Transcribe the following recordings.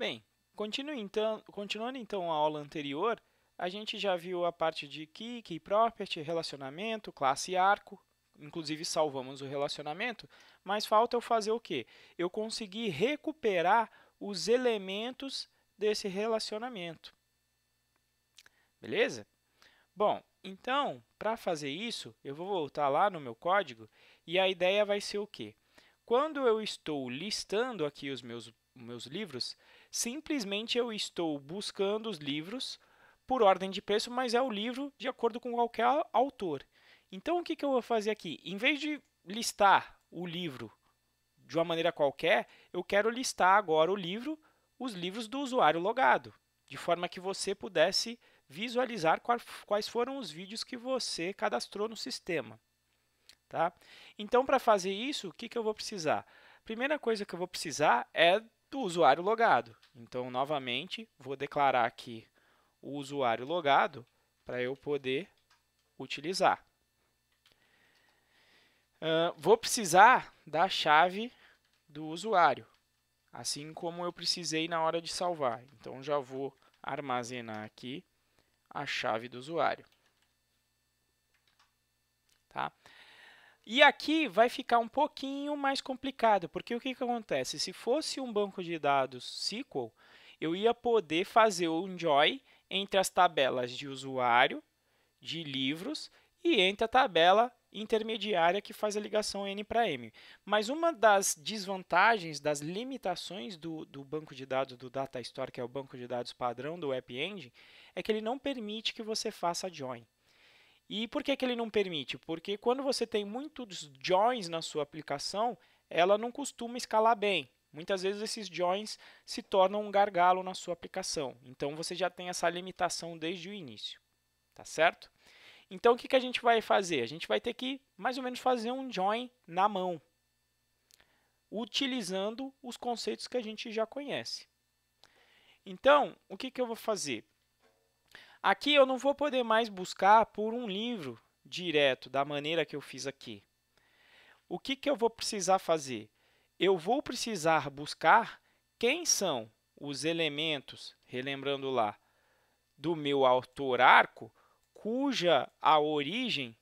Bem, continuando então a aula anterior, a gente já viu a parte de key property, relacionamento, classe e arco. Inclusive salvamos o relacionamento, mas falta eu fazer o quê? Eu conseguir recuperar os elementos desse relacionamento. Beleza? Bom, então, para fazer isso, eu vou voltar lá no meu código e a ideia vai ser o quê? Quando eu estou listando aqui os meus livros, simplesmente eu estou buscando os livros por ordem de preço, mas é o livro de acordo com qualquer autor. Então, o que eu vou fazer aqui? Em vez de listar o livro de uma maneira qualquer, eu quero listar agora os livros do usuário logado, de forma que você pudesse visualizar quais foram os vídeos que você cadastrou no sistema. Tá? Então, para fazer isso, o que eu vou precisar? A primeira coisa que eu vou precisar é do usuário logado. Então, novamente, vou declarar aqui o usuário logado para eu poder utilizar. Vou precisar da chave do usuário, assim como eu precisei na hora de salvar. Então, já vou armazenar aqui a chave do usuário. Tá? E aqui vai ficar um pouquinho mais complicado, porque o que acontece? Se fosse um banco de dados SQL, eu ia poder fazer um join entre as tabelas de usuário, de livros e entre a tabela intermediária que faz a ligação N para M. Mas uma das desvantagens, das limitações do banco de dados do Data Store, que é o banco de dados padrão do App Engine, é que ele não permite que você faça join. E por que ele não permite? Porque quando você tem muitos joins na sua aplicação, ela não costuma escalar bem. Muitas vezes esses joins se tornam um gargalo na sua aplicação. Então você já tem essa limitação desde o início. Tá certo? Então o que a gente vai fazer? A gente vai ter que mais ou menos fazer um join na mão, utilizando os conceitos que a gente já conhece. Então, o que eu vou fazer? Aqui eu não vou poder mais buscar por um livro direto, da maneira que eu fiz aqui. O que eu vou precisar fazer? Eu vou precisar buscar quem são os elementos, relembrando lá, do meu autor arco, cuja a origem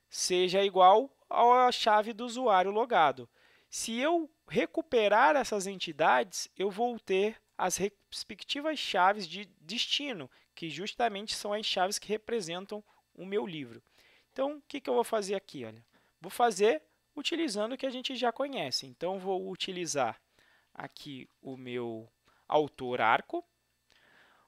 seja igual à chave do usuário logado. Se eu recuperar essas entidades, eu vou ter as respectivas chaves de destino, que justamente são as chaves que representam o meu livro. Então, o que eu vou fazer aqui? Olha, vou fazer utilizando o que a gente já conhece. Então, vou utilizar aqui o meu autor arco.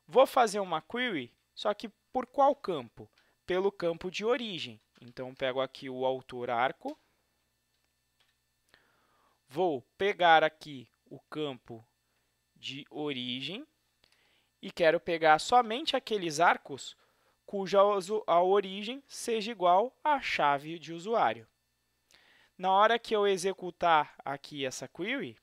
Vou fazer uma query, só que por qual campo? Pelo campo de origem. Então, pego aqui o autor arco. Vou pegar aqui o campo de origem e quero pegar somente aqueles arcos cuja a origem seja igual à chave de usuário. Na hora que eu executar aqui essa query,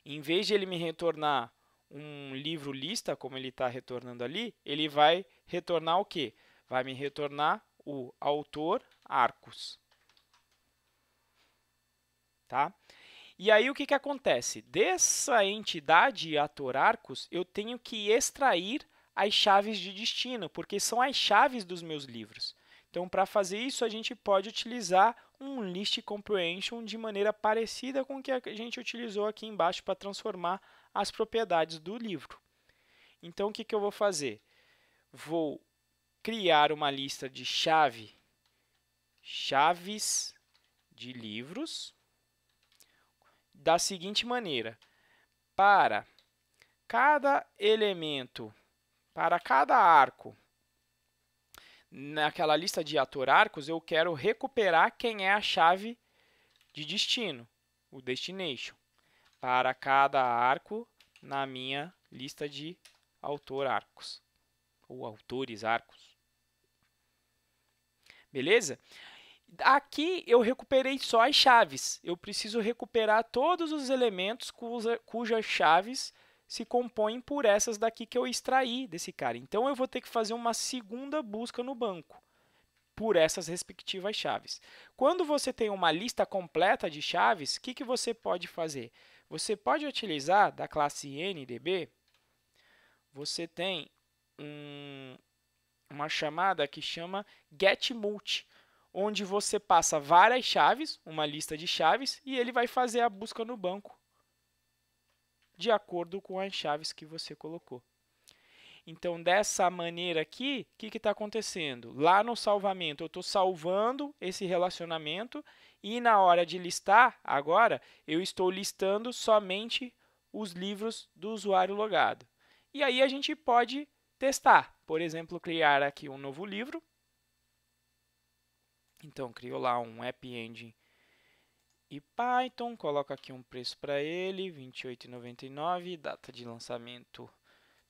em vez de ele me retornar um livro lista, como ele está retornando ali, ele vai retornar o quê? Vai me retornar o autor arcos. Tá? E aí o que acontece? Dessa entidade autor arcos, eu tenho que extrair as chaves de destino, porque são as chaves dos meus livros. Então, para fazer isso, a gente pode utilizar um list comprehension de maneira parecida com o que a gente utilizou aqui embaixo para transformar as propriedades do livro. Então, o que eu vou fazer? Vou criar uma lista de chaves de livros da seguinte maneira: para cada elemento, para cada arco, naquela lista de autor arcos, eu quero recuperar quem é a chave de destino, o destination, para cada arco na minha lista de autor arcos, ou autores arcos. Beleza? Aqui eu recuperei só as chaves. Eu preciso recuperar todos os elementos cujas chaves se compõem por essas daqui que eu extraí desse cara. Então, eu vou ter que fazer uma segunda busca no banco por essas respectivas chaves. Quando você tem uma lista completa de chaves, o que você pode fazer? Você pode utilizar da classe NDB, você tem uma chamada que chama getMulti, onde você passa várias chaves, uma lista de chaves, e ele vai fazer a busca no banco de acordo com as chaves que você colocou. Então, dessa maneira aqui, o que está acontecendo? Lá no salvamento, eu estou salvando esse relacionamento e na hora de listar, agora, eu estou listando somente os livros do usuário logado. E aí a gente pode testar. Por exemplo, criar aqui um novo livro. Então, crio lá um App Engine e Python, coloco aqui um preço para ele, R$ 28,99, data de lançamento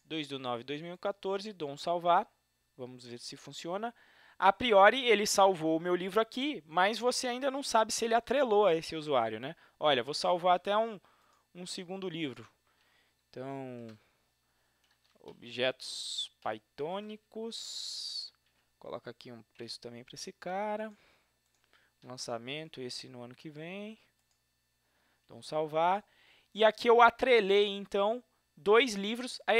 2/9/2014, dou um salvar, vamos ver se funciona. A priori, ele salvou o meu livro aqui, mas você ainda não sabe se ele atrelou a esse usuário, né? Olha, vou salvar até um segundo livro. Então, objetos pythônicos, coloca aqui um preço também para esse cara. Lançamento, esse no ano que vem. Dou um salvar. E aqui eu atrelei, então, 2 livros a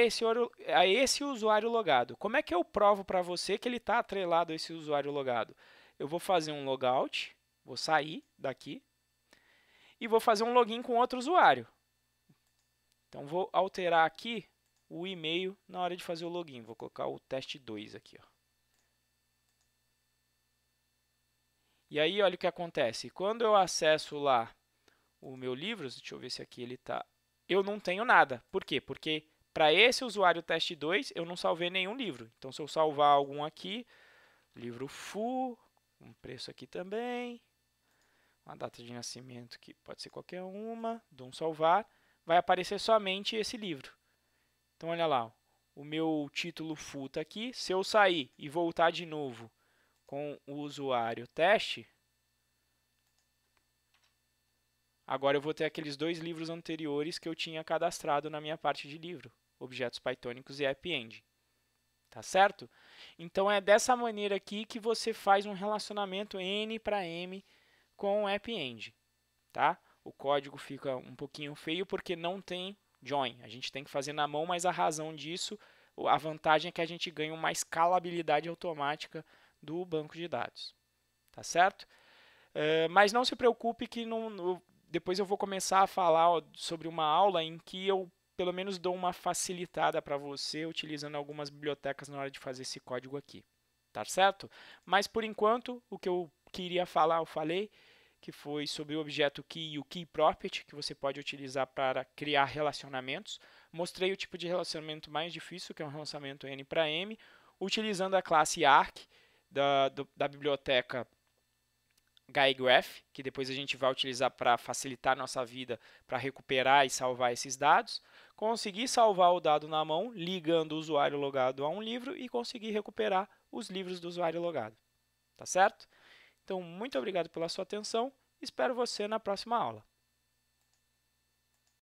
esse usuário logado. Como é que eu provo para você que ele está atrelado a esse usuário logado? Eu vou fazer um logout, vou sair daqui e vou fazer um login com outro usuário. Então, vou alterar aqui o e-mail na hora de fazer o login. Vou colocar o teste2 aqui. Ó. E aí, olha o que acontece. Quando eu acesso lá o meu livro, deixa eu ver se aqui ele está... Eu não tenho nada. Por quê? Porque para esse usuário teste2, eu não salvei nenhum livro. Então, se eu salvar algum aqui, livro full, um preço aqui também, uma data de nascimento que pode ser qualquer uma, dou um salvar, vai aparecer somente esse livro. Então, olha lá, o meu título full está aqui. Se eu sair e voltar de novo com o usuário teste, agora eu vou ter aqueles 2 livros anteriores que eu tinha cadastrado na minha parte de livro, objetos pythônicos e App Engine. Tá certo? Então, é dessa maneira aqui que você faz um relacionamento N para M com o App Engine. Tá? O código fica um pouquinho feio porque não tem join. A gente tem que fazer na mão, mas a razão disso, a vantagem é que a gente ganha uma escalabilidade automática do banco de dados. Tá certo? Mas não se preocupe que depois eu vou começar a falar sobre uma aula em que eu pelo menos dou uma facilitada para você utilizando algumas bibliotecas na hora de fazer esse código aqui. Tá certo? Mas por enquanto, o que eu queria falar, eu falei, que foi sobre o objeto key e o key property, que você pode utilizar para criar relacionamentos. Mostrei o tipo de relacionamento mais difícil, que é um relacionamento N para M, utilizando a classe arc da biblioteca GuiGraph, que depois a gente vai utilizar para facilitar a nossa vida para recuperar e salvar esses dados. Conseguir salvar o dado na mão, ligando o usuário logado a um livro e conseguir recuperar os livros do usuário logado. Tá certo? Então, muito obrigado pela sua atenção. Espero você na próxima aula.